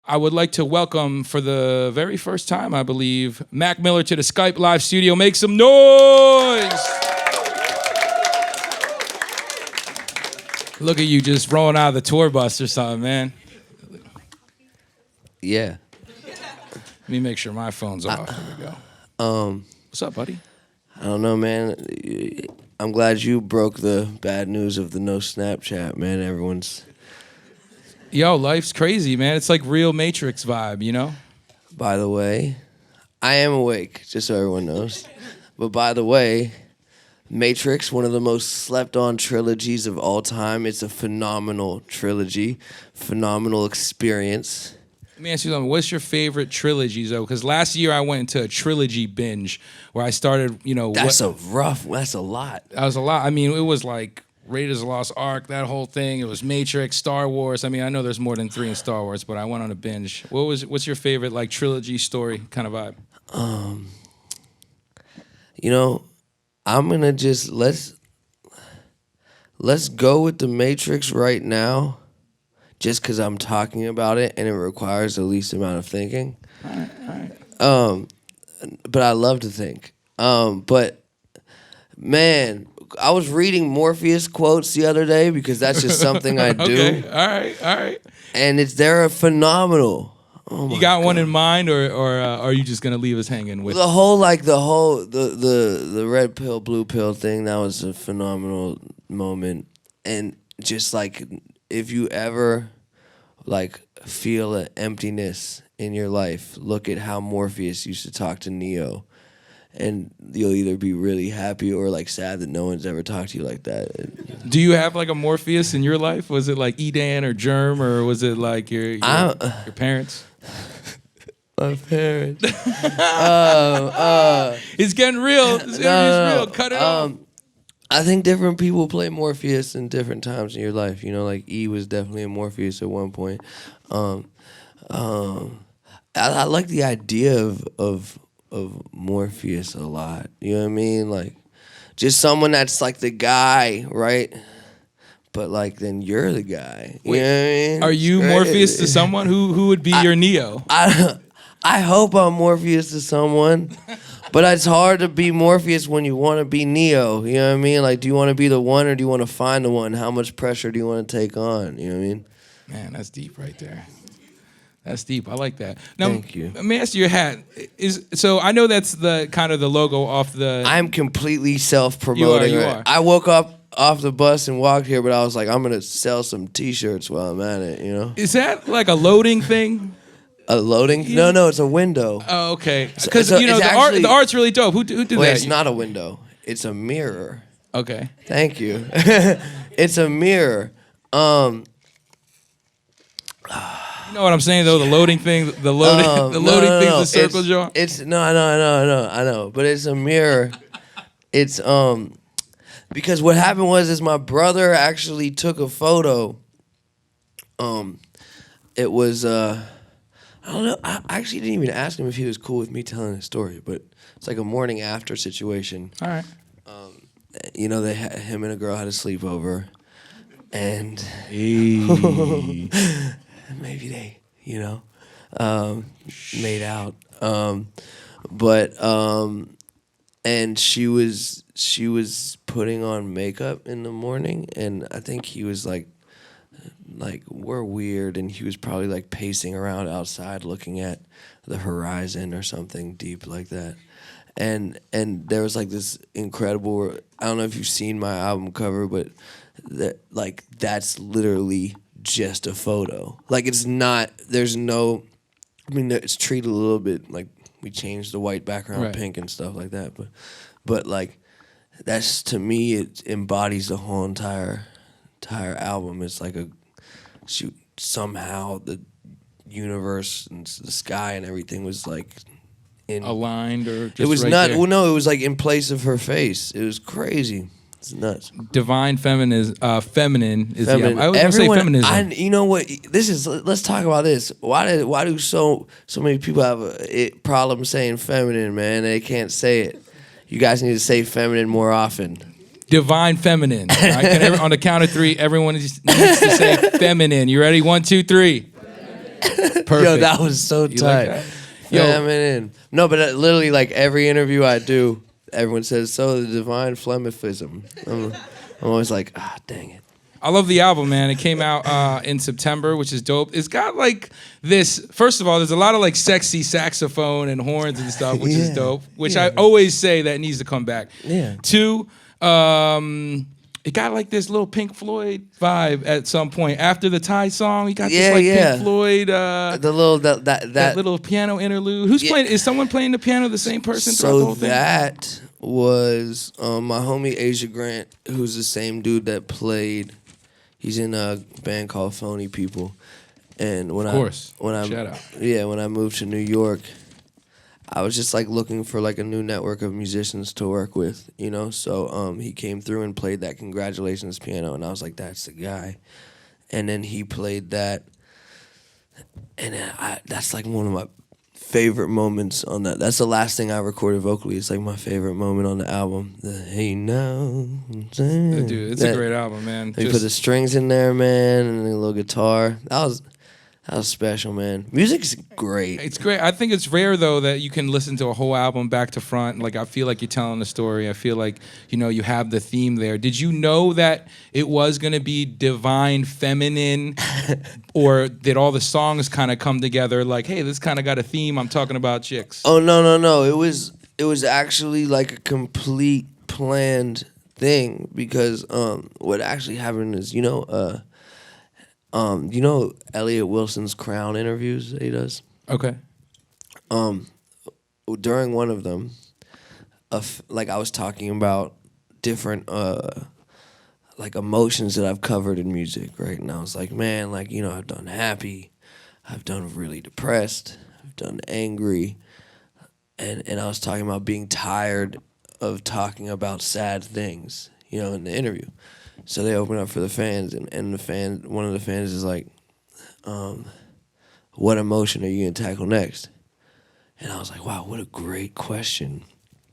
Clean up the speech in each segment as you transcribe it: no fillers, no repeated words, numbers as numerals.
I would like to welcome for the very first time, I believe, Mac Miller to the Skype live studio. Make some noise! Look at you just rolling out of the tour bus or something, man. Yeah. Let me make sure my phone's off. There we go. What's up, buddy? I don't know, man. I'm glad you broke the bad news of the no Snapchat, man. Everyone's... Yo, life's crazy, man. It's like real Matrix vibe, you know? By the way, I am awake, just so everyone knows. But by the way, Matrix, one of the most slept-on trilogies of all time. It's a phenomenal trilogy, phenomenal experience. Let me ask you something. What's your favorite trilogy, though? Because last year I went into a trilogy binge where I started, you know... That's a lot. That was a lot. I mean, it was like Raiders of the Lost Ark, that whole thing. It was Matrix, Star Wars. I mean, I know there's more than 3 in Star Wars, but I went on a binge. What's your favorite, like, trilogy story kind of vibe? You know, I'm going to just... Let's go with the Matrix right now. Just because I'm talking about it and it requires the least amount of thinking. All right. But I love to think. But, man, I was reading Morpheus quotes the other day because that's just something I do. Okay, all right. And they're phenomenal. Oh my you got God. one in mind, or are you just going to leave us hanging with the red pill, blue pill thing, that was a phenomenal moment. And just like... If you ever, like, feel an emptiness in your life, look at how Morpheus used to talk to Neo. And you'll either be really happy or, like, sad that no one's ever talked to you like that. Do you have, like, a Morpheus in your life? Was it, like, Edan or Germ, or was it, like, your parents? My parents. It's getting real. This interview's real. Cut it off. I think different people play Morpheus in different times in your life. You know, like E was definitely a Morpheus at one point. I like the idea of Morpheus a lot. You know what I mean? Like, just someone that's like the guy, right? But like, then you're the guy. You know what I mean? Are you Morpheus to someone? Who would be your Neo? I hope I'm Morpheus to someone. But it's hard to be Morpheus when you want to be Neo. You know what I mean? Like, do you want to be the one or do you want to find the one? How much pressure do you want to take on? You know what I mean? Man, that's deep right there. That's deep. I like that. Now, Thank you. Let me ask you your hat. So I know that's the kind of the logo off the... I'm completely self-promoting. You are. I woke up off the bus and walked here, but I was like, I'm going to sell some T-shirts while I'm at it, you know? Is that like a loading thing? A loading? No, it's a window. Oh, okay. Because, So you know, actually, the art's really dope. Who did that? Wait, it's not a window. It's a mirror. Okay. Thank you. It's a mirror. You know what I'm saying, though? The loading thing, the loading thing's the circle jar? I know. But it's a mirror. It's, because what happened was my brother actually took a photo. It was, I don't know. I actually didn't even ask him if he was cool with me telling his story, but it's like a morning after situation. All right. You know, him and a girl had a sleepover, and maybe they, you know, made out. And she was putting on makeup in the morning, and I think he was like we're weird, and he was probably like pacing around outside looking at the horizon or something deep like that. And there was like this incredible, I don't know if you've seen my album cover, but that's literally just a photo. Like, it's not, there's no, I mean, it's treated a little bit like we changed the white background pink and stuff like that, but like, that's, to me, it embodies the whole entire album. It's like somehow the universe and the sky and everything was like aligned, or just it was right not there? Well, no, it was like in place of her face. It was crazy. It's nuts. Divine feminine is the album. I always want to say feminism. You know what? Let's talk about this. Why do so many people have a problem saying feminine, man? They can't say it. You guys need to say feminine more often. Divine feminine. All right? On the count of 3, everyone needs to say feminine. You ready? 1, 2, 3. Perfect. Yo, that was so You tight. like that? Yeah, man. No, but literally, like every interview I do, everyone says, "So the divine phlegmism." I'm always like, ah, dang it. I love the album, man. It came out in September, which is dope. It's got like this. First of all, there's a lot of like sexy saxophone and horns and stuff, which is dope. Which I always say that needs to come back. Yeah. Two, it got like this little Pink Floyd vibe at some point after the Ty song. You got this like Pink Floyd, the little that little piano interlude. Who's playing? Is someone playing the piano? The same person throughout the So whole thing? that was my homie Asia Grant, who's the same dude that played. He's in a band called Phony People, and when Shout out. when I moved to New York, I was just like looking for like a new network of musicians to work with, you know. So he came through and played that Congratulations piano, and I was like, that's the guy. And then he played that, and that's like one of my favorite moments on that. That's the last thing I recorded vocally. It's like my favorite moment on the album. The Hey Now, Dude, it's a great album, man. He put the strings in there, man, and a little guitar. That was special, man. Music's great. It's great. I think it's rare though that you can listen to a whole album back to front. Like I feel like you're telling a story. I feel like you have the theme there. Did you know that it was gonna be divine feminine, or did all the songs kind of come together? Like, hey, this kind of got a theme. I'm talking about chicks. Oh no! It was actually like a complete planned thing because what actually happened is Elliot Wilson's Crown interviews that he does? Okay. During one of them, like I was talking about different like emotions that I've covered in music, right? And I was like, man, like, I've done happy, I've done really depressed, I've done angry, and I was talking about being tired of talking about sad things, in the interview. So they open up for the fans, and one of the fans is like, what emotion are you going to tackle next? And I was like, wow, what a great question.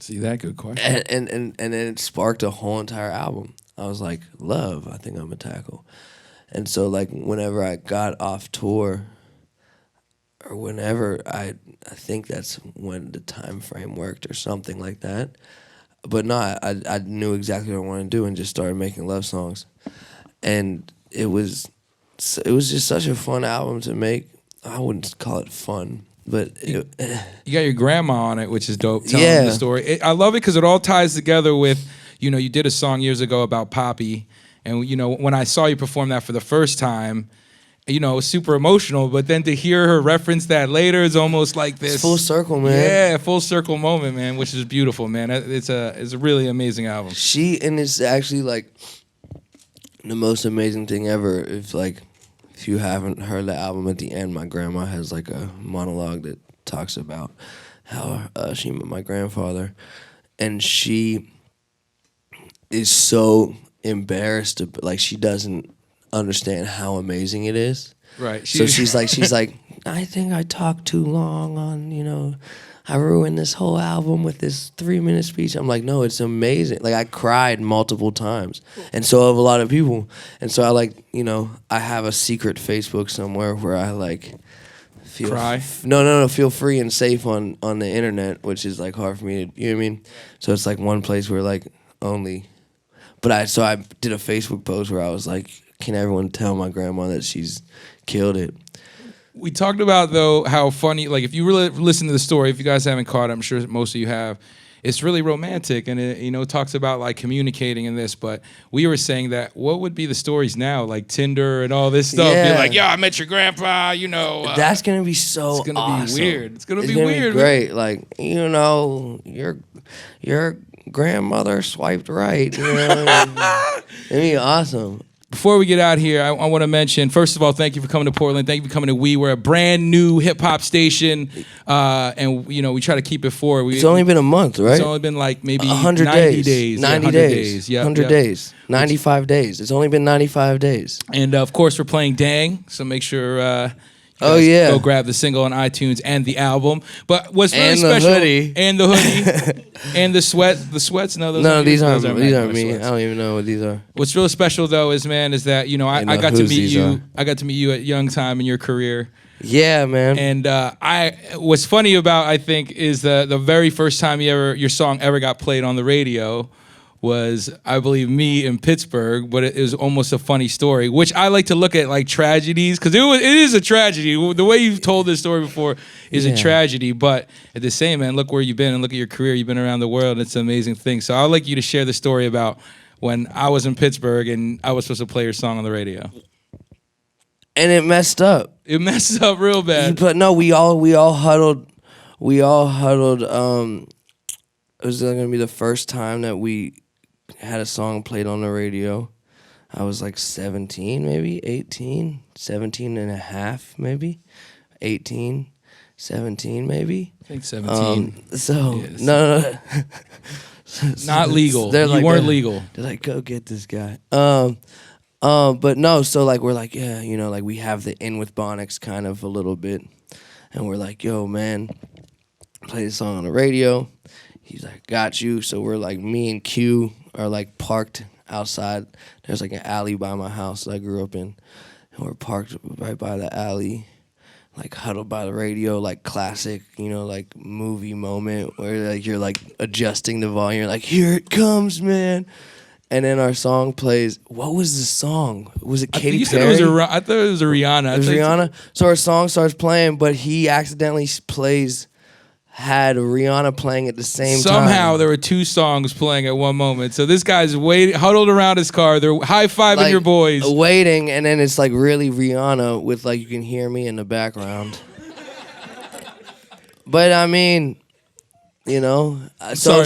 See that? Good question. And then it sparked a whole entire album. I was like, love, I think I'm going to tackle. And so, like, whenever I got off tour, or whenever, I think that's when the time frame worked or something like that. But no, I knew exactly what I wanted to do and just started making love songs. And it was just such a fun album to make. I wouldn't call it fun, but you got your grandma on it, which is dope. Telling the story. I love it because it all ties together with, you did a song years ago about Poppy. And, when I saw you perform that for the first time, it was super emotional, but then to hear her reference that later is almost like this. It's full circle, man. Yeah, full circle moment, man, which is beautiful, man. It's a really amazing album. And it's actually like the most amazing thing ever. If you haven't heard the album, at the end, my grandma has like a monologue that talks about how she met my grandfather, and she is so embarrassed, like she doesn't understand how amazing it is. Right. So she's like, I think I talked too long on, I ruined this whole album with this 3-minute speech. I'm like, no, it's amazing. Like I cried multiple times, and so have a lot of people. And so I have a secret Facebook somewhere where I like feel cry. No, feel free and safe on the internet, which is like hard for me to, you know what I mean? So it's like one place where like only. But I did a Facebook post where I was like, can everyone tell my grandma that she's killed it? We talked about, though, how funny, like, if you really listen to the story, if you guys haven't caught it, I'm sure most of you have, it's really romantic, and it talks about, like, communicating in this, but we were saying that what would be the stories now, like Tinder and all this stuff? Yeah. Be like, I met your grandpa, That's going to be so It's going to awesome. be weird. It's going to be gonna weird. Be great. Like, your grandmother swiped right. It'd be awesome. Before we get out here, I want to mention, first of all, thank you for coming to Portland. Thank you for coming to We. We're a brand new hip-hop station, and, we try to keep it forward. It's only been a month, right? It's only been like maybe 100 90 days. 90 days. Yeah, 100 days. 95 days. It's only been 95 days. And, of course, we're playing Dang, so make sure... Go grab the single on iTunes and the album. But what's really special, and the hoodie, and the sweats. No, these aren't me. Sweats. I don't even know what these are. What's really special though is that I got to meet you. I got to meet you at young time in your career. Yeah, man. And what's funny about, I think, is the very first time your song ever got played on the radio was, I believe, me in Pittsburgh, but it was almost a funny story, which I like to look at like tragedies, because it is a tragedy. The way you've told this story before is a tragedy, but at the same, man, look where you've been and look at your career. You've been around the world. It's an amazing thing. So I'd like you to share the story about when I was in Pittsburgh and I was supposed to play your song on the radio. And it messed up. It messed up real bad. But no, we all huddled. We all huddled. It was gonna be the first time that we had a song played on the radio. I was like 17, maybe 18, 17 and a half, maybe 18, 17, maybe. I think 17. Yes. No. Not legal. You like, weren't legal. They're like, go get this guy. But no, so like we're like, yeah, you know, like we have the In with Bonics kind of a little bit, and we're like, yo, man, play this song on the radio. He's like, got you. So we're like, me and Q are like parked outside. There's like an alley by my house that I grew up in, and we're parked right by the alley, like huddled by the radio, like classic, you know, like movie moment where like you're like adjusting the volume. You're like, here it comes, man. And then our song plays. What was the song? Was it Katy Perry? I thought it was a Rihanna. It was Rihanna. So our song starts playing, but he accidentally had Rihanna playing at the same time. Somehow there were two songs playing at one moment. So this guy's huddled around his car. They're high-fiving like, your boys. Waiting, and then it's like really Rihanna with like you can hear me in the background. But I mean, you know, so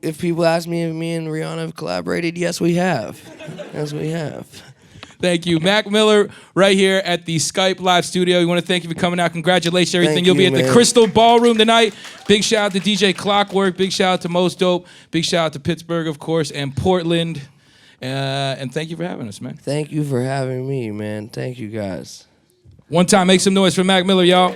if people ask me if me and Rihanna have collaborated, yes, we have. Yes, we have. Thank you. Mac Miller right here at the Skype Live studio. We want to thank you for coming out. Congratulations, everything. You'll be at the Crystal Ballroom tonight. Big shout out to DJ Clockwork. Big shout out to Most Dope. Big shout out to Pittsburgh, of course, and Portland. And thank you for having us, man. Thank you for having me, man. Thank you, guys. One time, make some noise for Mac Miller, y'all.